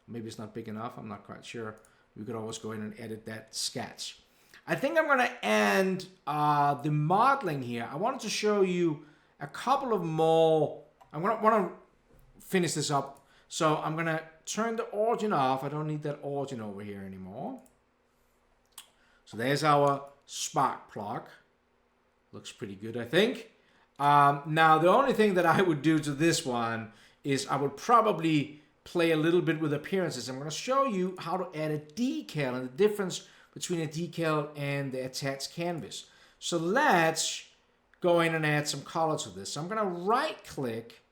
Maybe it's not big enough. I'm not quite sure. We could always go in and edit that sketch. I think I'm going to end the modeling here. I wanted to show you a couple of more. I want to finish this up. So I'm going to turn the origin off. I don't need that origin over here anymore. So there's our spark plug. Looks pretty good, I think. Now, the only thing that I would do to this one is I would probably play a little bit with appearances. I'm going to show you how to add a decal and the difference between a decal and the attached canvas. So let's go in and add some color to this. So I'm going to right click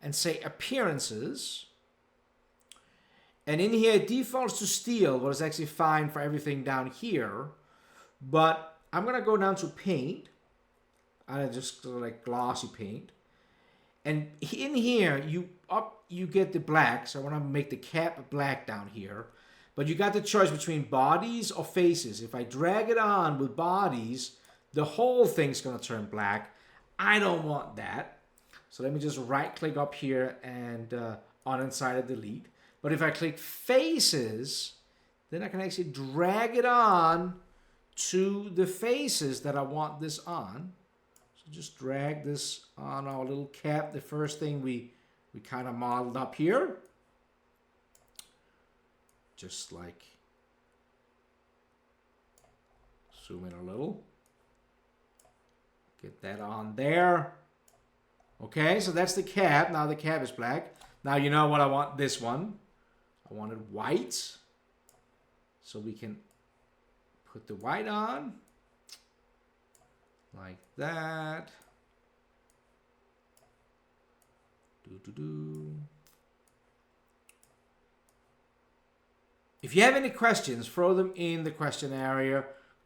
and say appearances. And in here it defaults to steel, but it's actually fine for everything down here. But I'm going to go down to paint. I just like glossy paint. And in here you get the black. So I want to make the cap black down here. But you got the choice between bodies or faces. If I drag it on with bodies, the whole thing's going to turn black. I don't want that. So let me just right click up here and on inside of delete. But if I click faces, then I can actually drag it on to the faces that I want this on. So just drag this on our little cap, the first thing we kind of modeled up here. Just like zoom in a little. Get that on there. Okay, so that's the cap. Now the cap is black. Now you know what I want this one. I want it white. So we can put the white on. Like that. If you have any questions, throw them in the question area.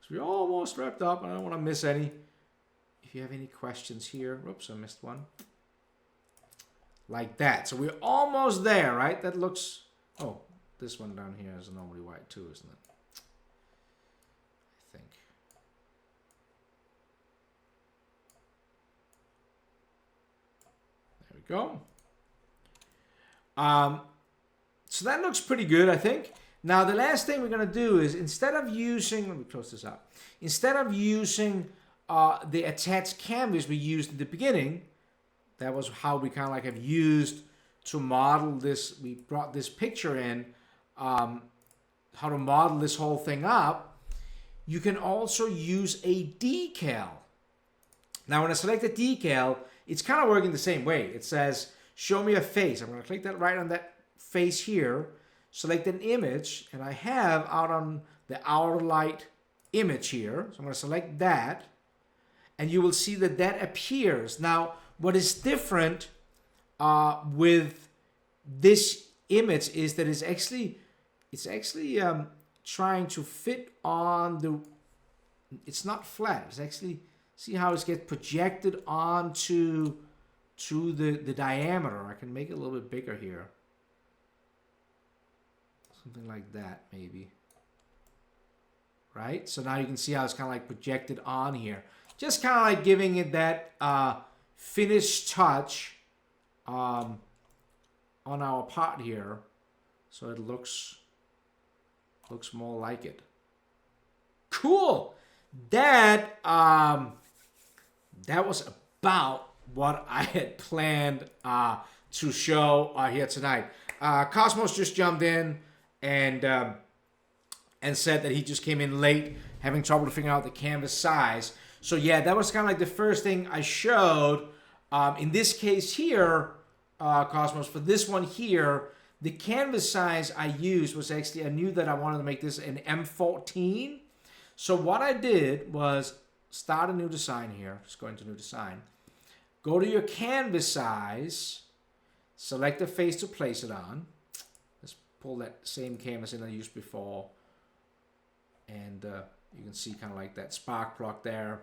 We're almost wrapped up. I don't want to miss any. If you have any questions here. Oops, I missed one. Like that. So we're almost there, right? That looks... Oh, this one down here is normally white too, isn't it? I think. There we go. So that looks pretty good, I think. Now, the last thing we're going to do is, instead of using... Let me close this up. Instead of using the attached canvas we used at the beginning, that was how we kind of like have used to model this. We brought this picture in, how to model this whole thing up. You can also use a decal. Now, when I select a decal, it's kind of working the same way. It says, show me a face. I'm going to click that right on that face here, select an image, and I have out on the outer light image here. So I'm going to select that, and you will see that that appears. Now, what is different with this image is that it's actually trying to fit on the... It's not flat. It's actually... See how it gets projected onto the diameter. I can make it a little bit bigger here. Something like that, maybe. Right? So now you can see how it's kind of like projected on here. Just kind of like giving it that finished touch on our part here. So it looks more like it. Cool! That was about what I had planned to show here tonight. Cosmos just jumped in and said that he just came in late, having trouble figuring out the canvas size. So yeah, that was kind of like the first thing I showed. In this case here, Cosmos, for this one here, The canvas size I used was actually, I knew that I wanted to make this an M14. So what I did was start a new design here. Just go into new design. Go to your canvas size. Select the face to place it on. Let's pull that same canvas in I used before. And you can see kind of like that spark plug there.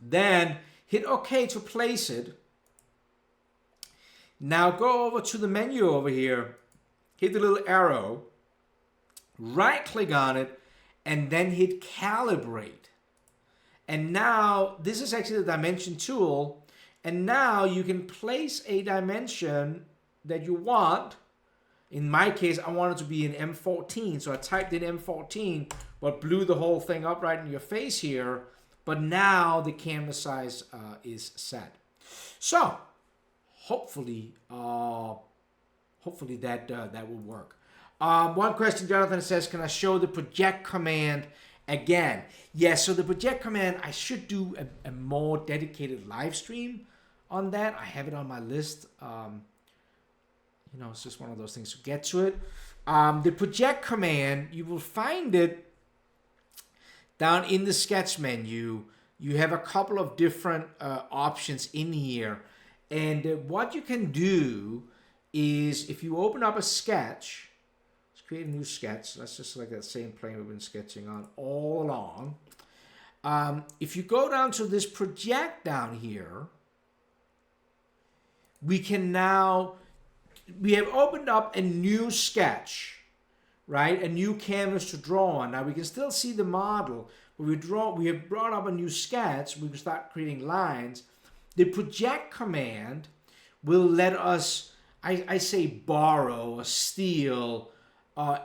Then hit OK to place it. Now go over to the menu over here. Hit the little arrow. Right click on it. And then hit calibrate. And now this is actually the dimension tool. And now you can place a dimension that you want. In my case, I want it to be an M14. So I typed in M14, but blew the whole thing up right in your face here. But now the canvas size is set. So hopefully that will work. One question Jonathan says, can I show the project command again? Yes, so the project command, I should do a more dedicated live stream on that. I have it on my list. You know, it's just one of those things to get to it. The project command, you will find it down in the sketch menu. You have a couple of different options in here. And what you can do is if you open up a sketch, let's create a new sketch. Let's just select that same plane we've been sketching on all along. If you go down to this project down here, we have opened up a new sketch, right? A new canvas to draw on. Now we can still see the model, but we have brought up a new sketch. We can start creating lines. The project command will let us, I say borrow or steal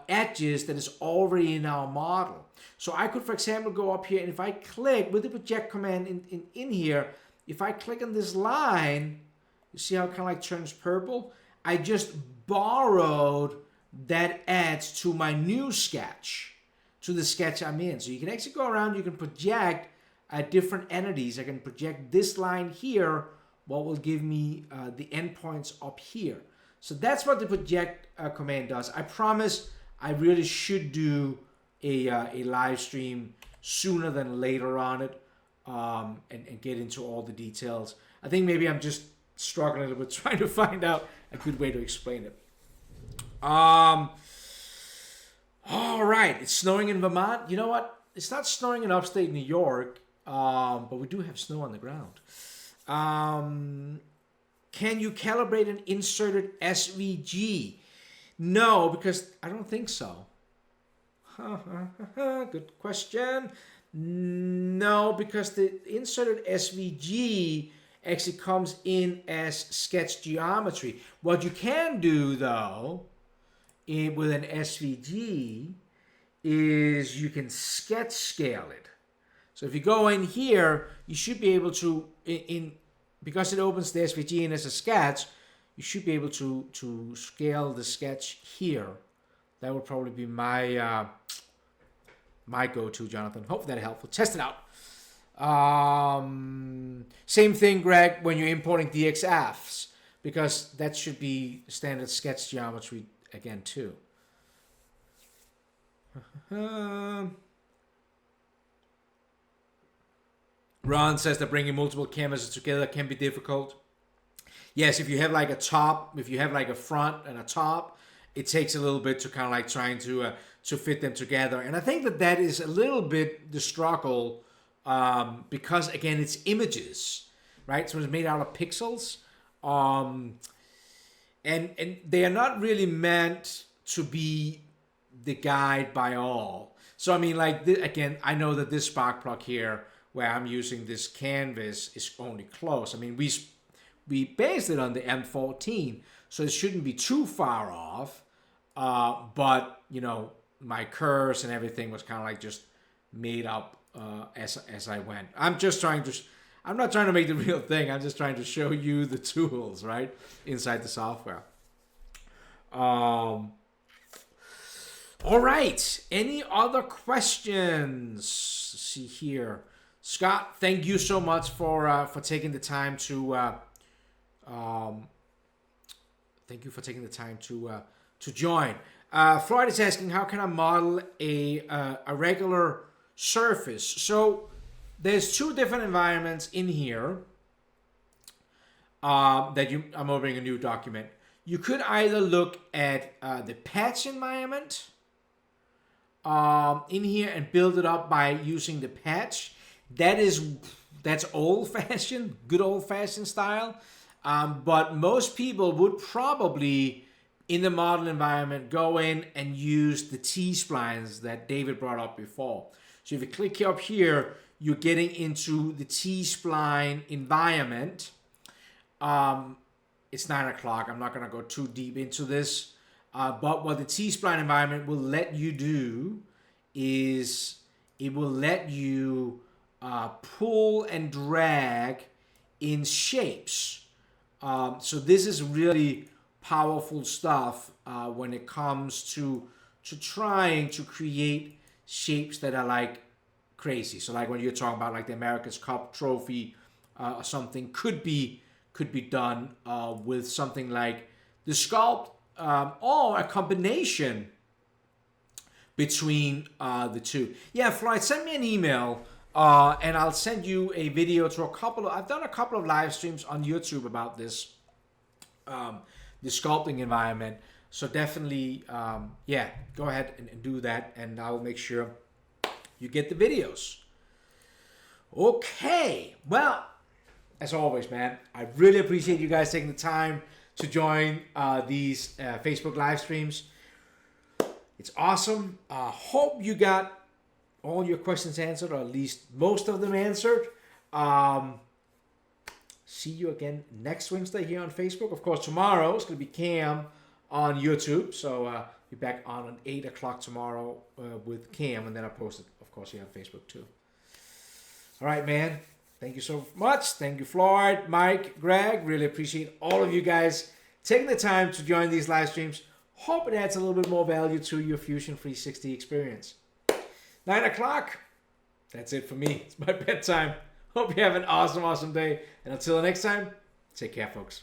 edges that is already in our model. So I could, for example, go up here and if I click with the project command in here, if I click on this line, you see how it kind of like turns purple? I just borrowed that edge to my new sketch, to the sketch I'm in. So you can actually go around, you can project different entities. I can project this line here, what will give me the endpoints up here. So that's what the project command does. I promise I really should do a live stream sooner than later on it and get into all the details. I think maybe I'm just struggling a little bit trying to find out a good way to explain it. All right, it's snowing in Vermont. You know what? It's not snowing in upstate New York, but we do have snow on the ground. Can you calibrate an inserted SVG? No, because I don't think so. Good question. No, because the inserted SVG actually comes in as sketch geometry. What you can do, though, with an SVG is you can sketch scale it. So if you go in here, you should be able to, because it opens the SVG in as a sketch, you should be able to scale the sketch here. That would probably be my my go-to, Jonathan. Hope that helpful. Test it out. Same thing, Greg, when you're importing DXFs, because that should be standard sketch geometry again too. Ron says that bringing multiple canvases together can be difficult. Yes, if you have like a top, if you have like a front and a top, it takes a little bit to kind of like trying to fit them together. And I think that is a little bit the struggle because again, it's images, right? So it's made out of pixels. And they are not really meant to be the guide by all. So I mean, like again, I know that this spark plug here, where I'm using this canvas, is only close. I mean, we based it on the M14, so it shouldn't be too far off. But you know, my curves and everything was kind of like just made up as I went. I'm not trying to make the real thing. I'm just trying to show you the tools, right, inside the software. All right. Any other questions? Let's see here. Scott, thank you so much for taking the time to thank you for taking the time to join. Floyd is asking, how can I model a regular surface? So there's two different environments in here I'm opening a new document. You could either look at the patch environment in here and build it up by using the patch. That's old-fashioned, good old-fashioned style. But most people would probably, in the model environment, go in and use the T-splines that David brought up before. So if you click up here, you're getting into the T-spline environment. It's 9 o'clock. I'm not going to go too deep into this. But what the T-spline environment will let you do is it will let you pull and drag in shapes. So this is really powerful stuff when it comes to trying to create shapes that are like crazy. So like when you're talking about like the America's Cup trophy or something could be done with something like the sculpt or a combination between the two. Yeah, Floyd, send me an email and I'll send you a video to I've done a couple of live streams on YouTube about this, the sculpting environment. So definitely, yeah, go ahead and do that and I will make sure you get the videos. Okay, well, as always, man, I really appreciate you guys taking the time to join these Facebook live streams. It's awesome. Hope you got all your questions answered, or at least most of them answered. See you again next Wednesday here on Facebook. Of course, tomorrow it's going to be Cam on YouTube. So be back on 8 o'clock tomorrow with Cam, and then I'll post it, of course, here on Facebook too. All right, man. Thank you so much. Thank you, Floyd, Mike, Greg. Really appreciate all of you guys taking the time to join these live streams. Hope it adds a little bit more value to your Fusion 360 experience. 9 o'clock. That's it for me. It's my bedtime. Hope you have an awesome, awesome day. And until the next time, take care, folks.